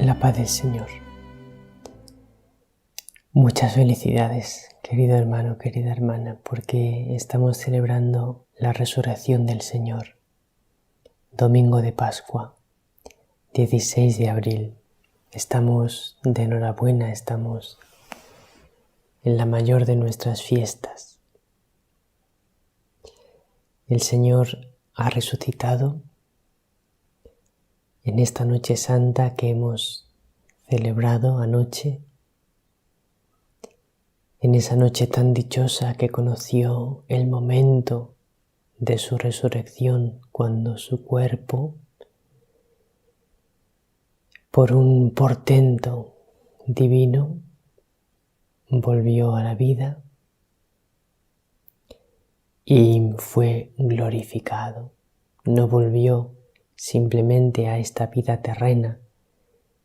La paz del Señor. Muchas felicidades, querido hermano, querida hermana, porque estamos celebrando la resurrección del Señor. Domingo de Pascua, 16 de abril. Estamos de enhorabuena, estamos en la mayor de nuestras fiestas. El Señor ha resucitado en esta noche santa que hemos celebrado anoche, en esa noche tan dichosa que conoció el momento de su resurrección, cuando su cuerpo, por un portento divino, volvió a la vida y fue glorificado. No volvió simplemente a esta vida terrena,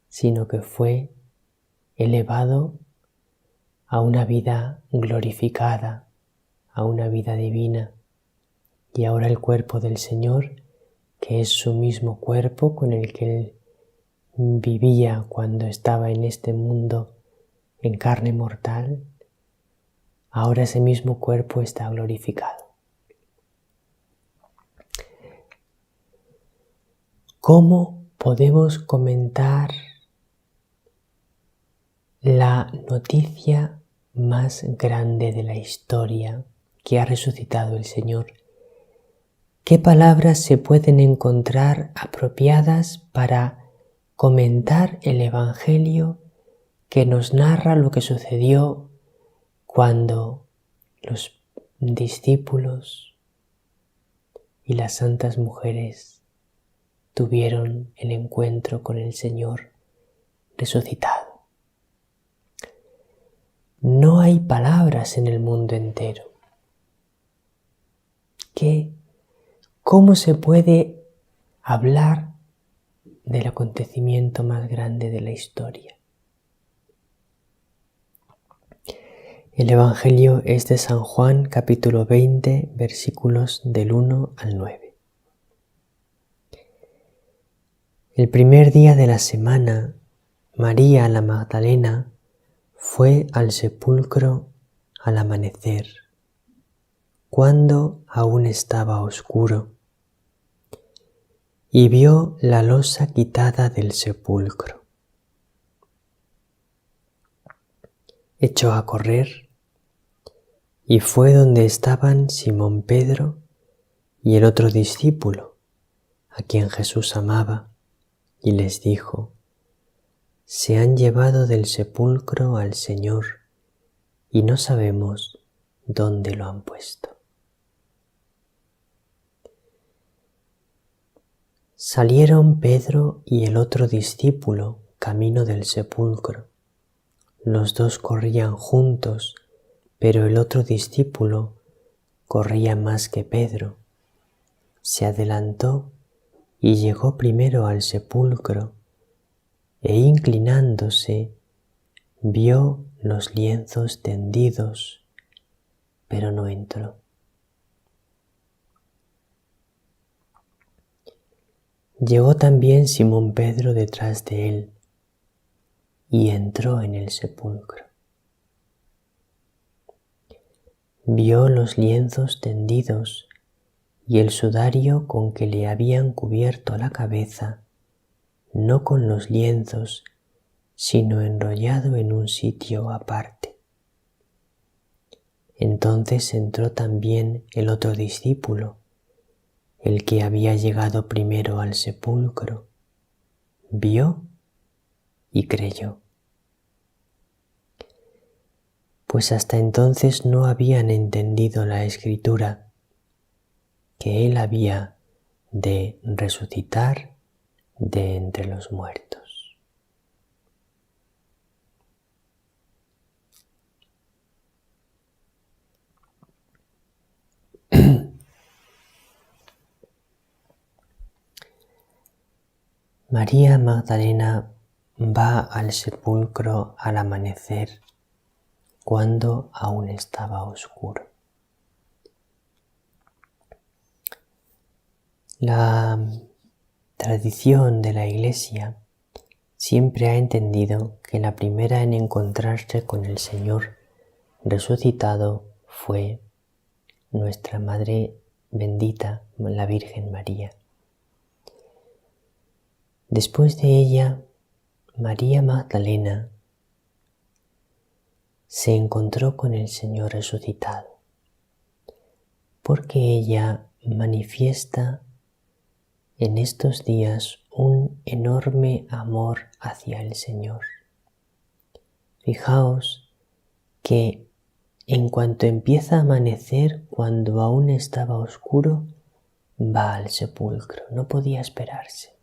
sino que fue elevado a una vida glorificada, a una vida divina. Y ahora el cuerpo del Señor, que es su mismo cuerpo con el que Él vivía cuando estaba en este mundo en carne mortal, ahora ese mismo cuerpo está glorificado. ¿Cómo podemos comentar la noticia más grande de la historia, que ha resucitado el Señor? ¿Qué palabras se pueden encontrar apropiadas para comentar el Evangelio que nos narra lo que sucedió cuando los discípulos y las santas mujeres tuvieron el encuentro con el Señor resucitado? No hay palabras en el mundo entero. ¿Cómo se puede hablar del acontecimiento más grande de la historia? El Evangelio es de San Juan, capítulo 20, versículos del 1 al 9. El primer día de la semana, María la Magdalena fue al sepulcro al amanecer, cuando aún estaba oscuro, y vio la losa quitada del sepulcro. Echó a correr y fue donde estaban Simón Pedro y el otro discípulo, a quien Jesús amaba, y les dijo: «Se han llevado del sepulcro al Señor y no sabemos dónde lo han puesto». Salieron Pedro y el otro discípulo camino del sepulcro. Los dos corrían juntos, pero el otro discípulo corría más que Pedro. Se adelantó y llegó primero al sepulcro, e inclinándose vio los lienzos tendidos, pero no entró. Llegó también Simón Pedro detrás de él y entró en el sepulcro. Vio los lienzos tendidos y el sudario con que le habían cubierto la cabeza, no con los lienzos, sino enrollado en un sitio aparte. Entonces entró también el otro discípulo, el que había llegado primero al sepulcro, vio y creyó. Pues hasta entonces no habían entendido la Escritura, que Él había de resucitar de entre los muertos. María Magdalena va al sepulcro al amanecer, cuando aún estaba oscuro. La tradición de la Iglesia siempre ha entendido que la primera en encontrarse con el Señor resucitado fue nuestra Madre bendita, la Virgen María. Después de ella, María Magdalena se encontró con el Señor resucitado, porque ella manifiesta en estos días un enorme amor hacia el Señor. Fijaos que en cuanto empieza a amanecer, cuando aún estaba oscuro, va al sepulcro. No podía esperarse.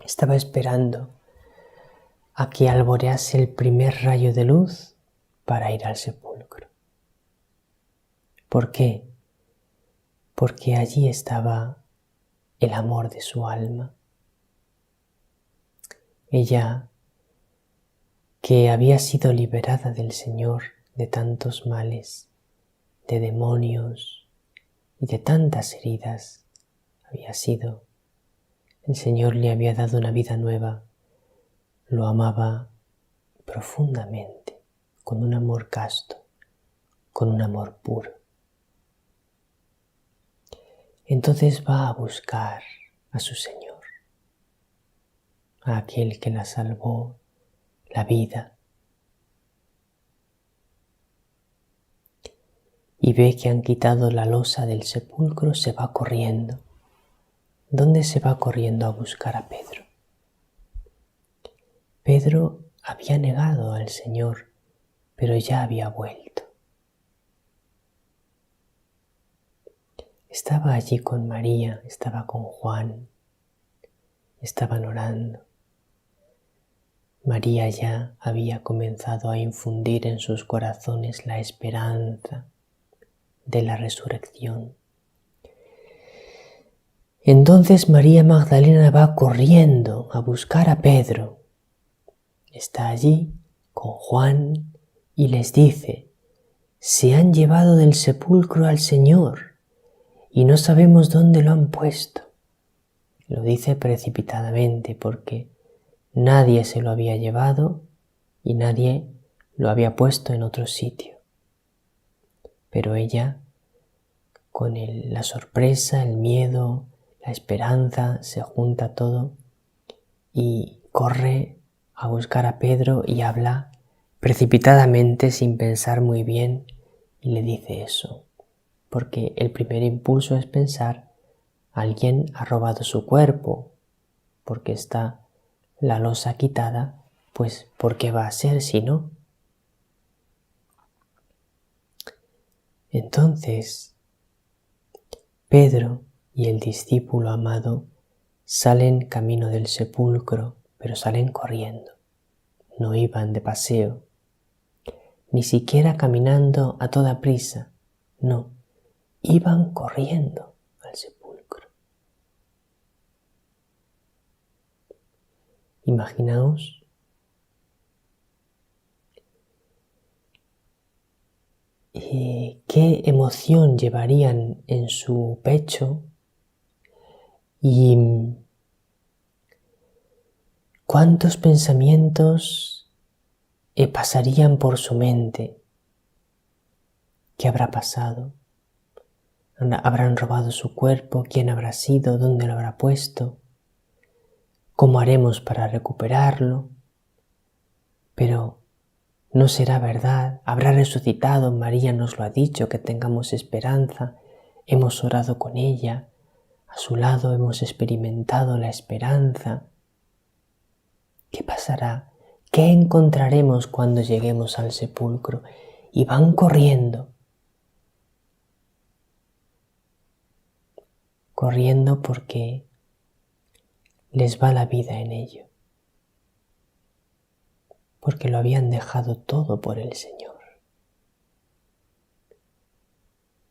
Estaba esperando a que alborease el primer rayo de luz para ir al sepulcro. ¿Por qué? Porque allí estaba el amor de su alma. Ella, que había sido liberada del Señor de tantos males, de demonios y de tantas heridas, el Señor le había dado una vida nueva, lo amaba profundamente, con un amor casto, con un amor puro. Entonces va a buscar a su Señor, a aquel que la salvó la vida, y ve que han quitado la losa del sepulcro, se va corriendo. ¿Dónde se va corriendo a buscar a Pedro? Pedro había negado al Señor, pero ya había vuelto. Estaba allí con María, estaba con Juan, estaban orando. María ya había comenzado a infundir en sus corazones la esperanza de la resurrección. Entonces María Magdalena va corriendo a buscar a Pedro. Está allí con Juan y les dice: se han llevado del sepulcro al Señor y no sabemos dónde lo han puesto. Lo dice precipitadamente porque nadie se lo había llevado y nadie lo había puesto en otro sitio. Pero ella, con la sorpresa, el miedo, la esperanza, se junta todo y corre a buscar a Pedro y habla precipitadamente, sin pensar muy bien, y le dice eso. Porque el primer impulso es pensar: alguien ha robado su cuerpo, porque está la losa quitada, pues ¿por qué va a ser si no? Entonces, Pedro y el discípulo amado salen camino del sepulcro, pero salen corriendo. No iban de paseo, ni siquiera caminando a toda prisa. No, iban corriendo al sepulcro. Imaginaos qué emoción llevarían en su pecho y cuántos pensamientos pasarían por su mente. ¿Qué habrá pasado? ¿Habrán robado su cuerpo? ¿Quién habrá sido? ¿Dónde lo habrá puesto? ¿Cómo haremos para recuperarlo? Pero no será verdad. Habrá resucitado. María nos lo ha dicho, que tengamos esperanza. Hemos orado con ella. A su lado hemos experimentado la esperanza. ¿Qué pasará? ¿Qué encontraremos cuando lleguemos al sepulcro? Y van corriendo. Corriendo porque les va la vida en ello. Porque lo habían dejado todo por el Señor.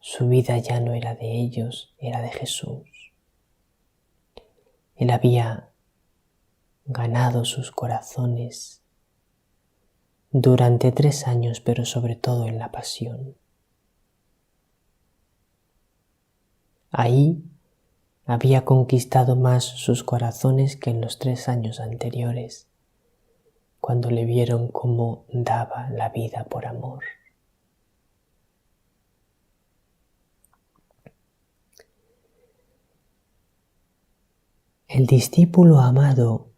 Su vida ya no era de ellos, era de Jesús. Él había ganado sus corazones durante 3 años, pero sobre todo en la pasión. Ahí había conquistado más sus corazones que en los 3 años anteriores, cuando le vieron cómo daba la vida por amor. El discípulo amado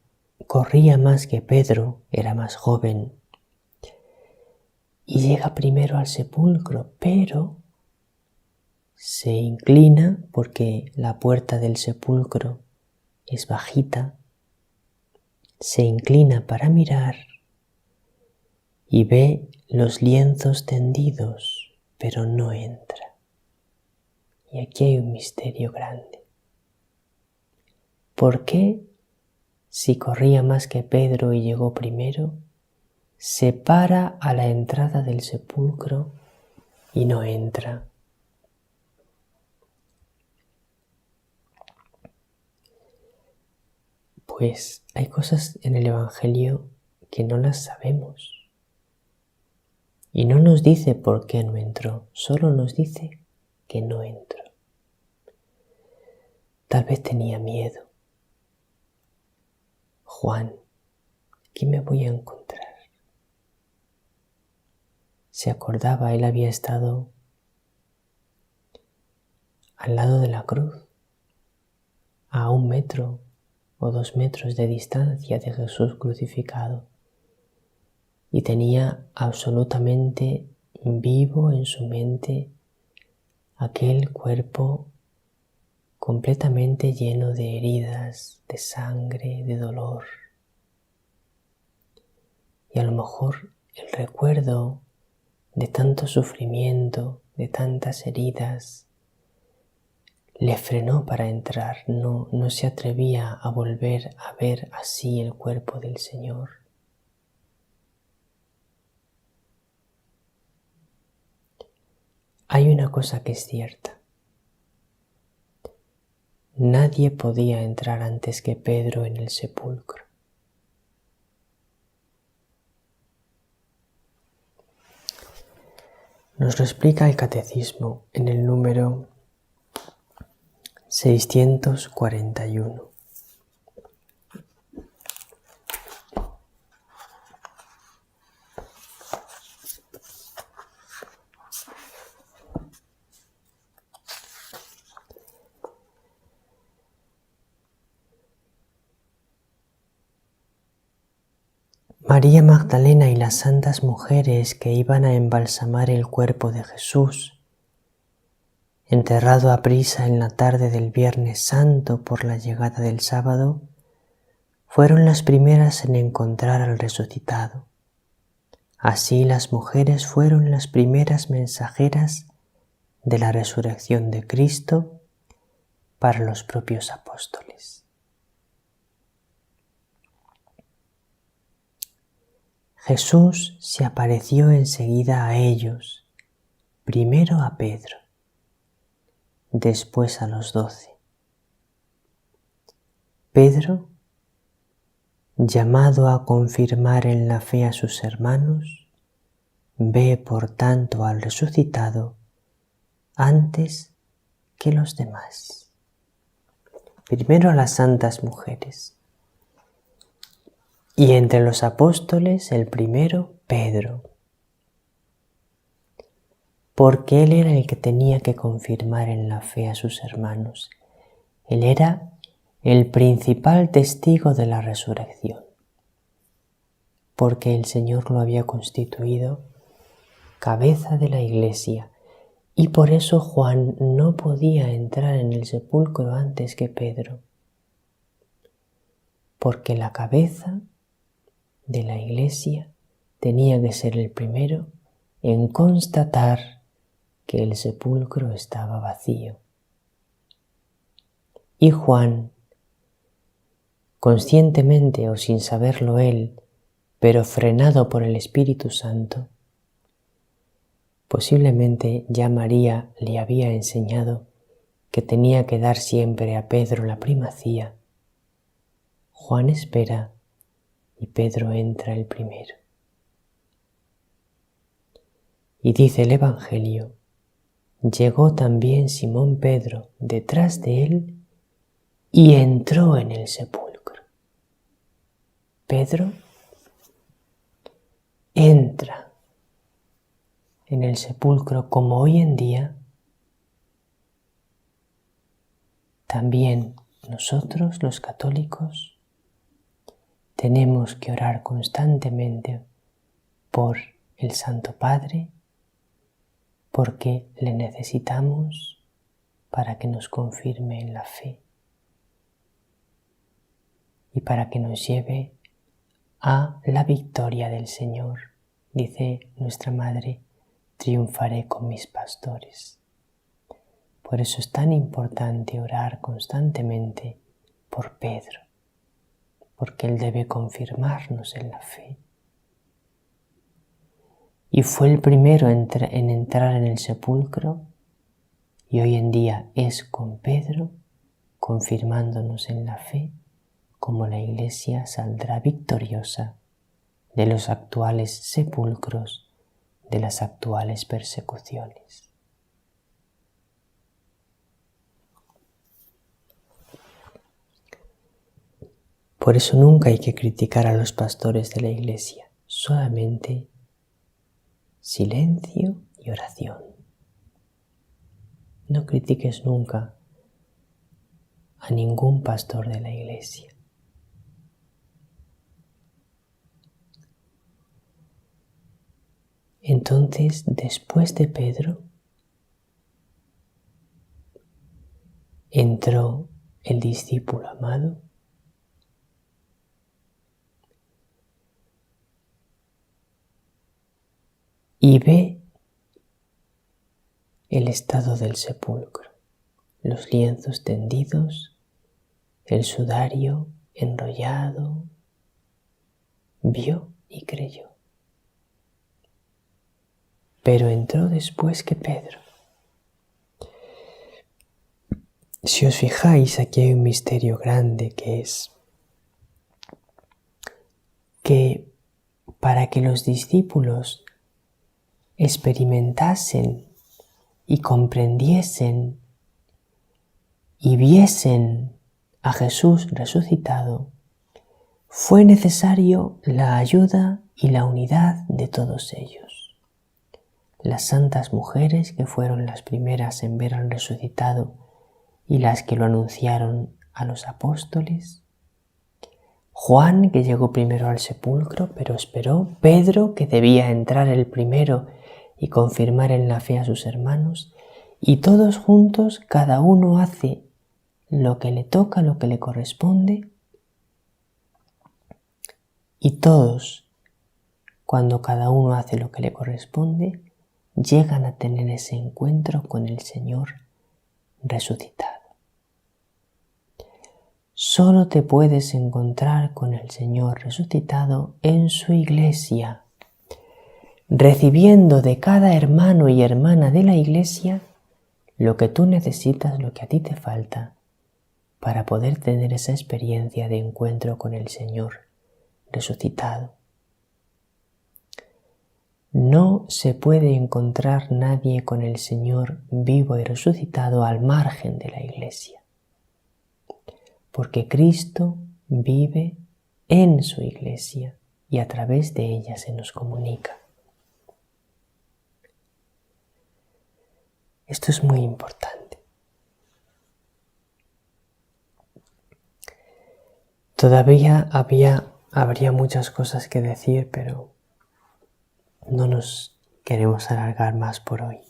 corría más que Pedro, era más joven, y llega primero al sepulcro, pero se inclina porque la puerta del sepulcro es bajita, se inclina para mirar y ve los lienzos tendidos, pero no entra. Y aquí hay un misterio grande. ¿Por qué, si corría más que Pedro y llegó primero, se para a la entrada del sepulcro y no entra? Pues hay cosas en el Evangelio que no las sabemos. Y no nos dice por qué no entró, solo nos dice que no entró. Tal vez tenía miedo. Juan, ¿qué me voy a encontrar? Se acordaba, él había estado al lado de la cruz, a 1 metro o 2 metros de distancia de Jesús crucificado, y tenía absolutamente vivo en su mente aquel cuerpo completamente lleno de heridas, de sangre, de dolor. Y a lo mejor el recuerdo de tanto sufrimiento, de tantas heridas, le frenó para entrar, no se atrevía a volver a ver así el cuerpo del Señor. Hay una cosa que es cierta. Nadie podía entrar antes que Pedro en el sepulcro. Nos lo explica el Catecismo en el número 641. María Magdalena y las santas mujeres que iban a embalsamar el cuerpo de Jesús, enterrado aprisa en la tarde del Viernes Santo por la llegada del sábado, fueron las primeras en encontrar al resucitado. Así las mujeres fueron las primeras mensajeras de la resurrección de Cristo para los propios apóstoles. Jesús se apareció enseguida a ellos, primero a Pedro, después a los 12. Pedro, llamado a confirmar en la fe a sus hermanos, ve por tanto al resucitado antes que los demás. Primero a las santas mujeres. Y entre los apóstoles el primero, Pedro, porque él era el que tenía que confirmar en la fe a sus hermanos. Él era el principal testigo de la resurrección, porque el Señor lo había constituido cabeza de la Iglesia, y por eso Juan no podía entrar en el sepulcro antes que Pedro, porque la cabeza de la Iglesia tenía que ser el primero en constatar que el sepulcro estaba vacío. Y Juan, conscientemente o sin saberlo él, pero frenado por el Espíritu Santo, posiblemente ya María le había enseñado que tenía que dar siempre a Pedro la primacía. Juan espera y Pedro entra el primero. Y dice el Evangelio, llegó también Simón Pedro detrás de él y entró en el sepulcro. Pedro entra en el sepulcro como hoy en día también nosotros los católicos tenemos que orar constantemente por el Santo Padre porque le necesitamos para que nos confirme en la fe y para que nos lleve a la victoria del Señor. Dice nuestra Madre, triunfaré con mis pastores. Por eso es tan importante orar constantemente por Pedro, porque él debe confirmarnos en la fe. Y fue el primero en entrar en el sepulcro y hoy en día es con Pedro, confirmándonos en la fe, como la Iglesia saldrá victoriosa de los actuales sepulcros, de las actuales persecuciones. Por eso nunca hay que criticar a los pastores de la Iglesia, solamente silencio y oración. No critiques nunca a ningún pastor de la Iglesia. Entonces, después de Pedro, entró el discípulo amado y ve el estado del sepulcro, los lienzos tendidos, el sudario enrollado, vio y creyó. Pero entró después que Pedro. Si os fijáis, aquí hay un misterio grande que es que para que los discípulos experimentasen y comprendiesen y viesen a Jesús resucitado, fue necesario la ayuda y la unidad de todos ellos. Las santas mujeres que fueron las primeras en ver al resucitado y las que lo anunciaron a los apóstoles, Juan, que llegó primero al sepulcro pero esperó, Pedro, que debía entrar el primero y confirmar en la fe a sus hermanos, y todos juntos, cada uno hace lo que le toca, lo que le corresponde, y todos, cuando cada uno hace lo que le corresponde, llegan a tener ese encuentro con el Señor resucitado. Solo te puedes encontrar con el Señor resucitado en su Iglesia, recibiendo de cada hermano y hermana de la Iglesia lo que tú necesitas, lo que a ti te falta, para poder tener esa experiencia de encuentro con el Señor resucitado. No se puede encontrar nadie con el Señor vivo y resucitado al margen de la Iglesia, porque Cristo vive en su Iglesia y a través de ella se nos comunica. Esto es muy importante. Todavía habría muchas cosas que decir, pero no nos queremos alargar más por hoy.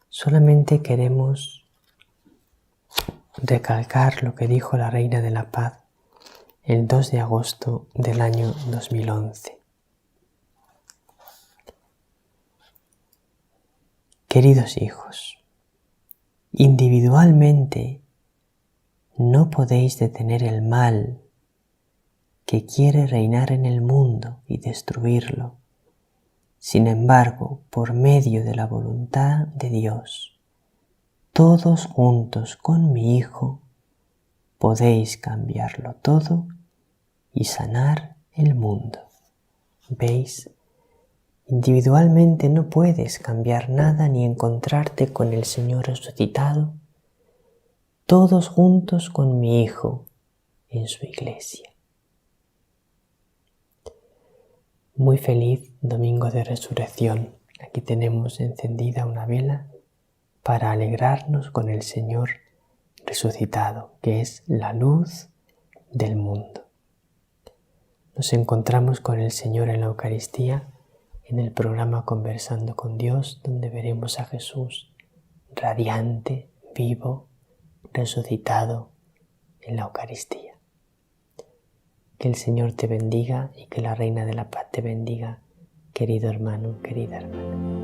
Solamente queremos recalcar lo que dijo la Reina de la Paz el 2 de agosto del año 2011. Queridos hijos, individualmente no podéis detener el mal que quiere reinar en el mundo y destruirlo. Sin embargo, por medio de la voluntad de Dios, todos juntos con mi Hijo, podéis cambiarlo todo y sanar el mundo. ¿Veis? Individualmente no puedes cambiar nada ni encontrarte con el Señor resucitado, todos juntos con mi Hijo en su iglesia. Muy feliz Domingo de Resurrección. Aquí tenemos encendida una vela para alegrarnos con el Señor resucitado, que es la luz del mundo. Nos encontramos con el Señor en la Eucaristía, en el programa Conversando con Dios, donde veremos a Jesús radiante, vivo, resucitado en la Eucaristía. Que el Señor te bendiga y que la Reina de la Paz te bendiga, querido hermano, querida hermana.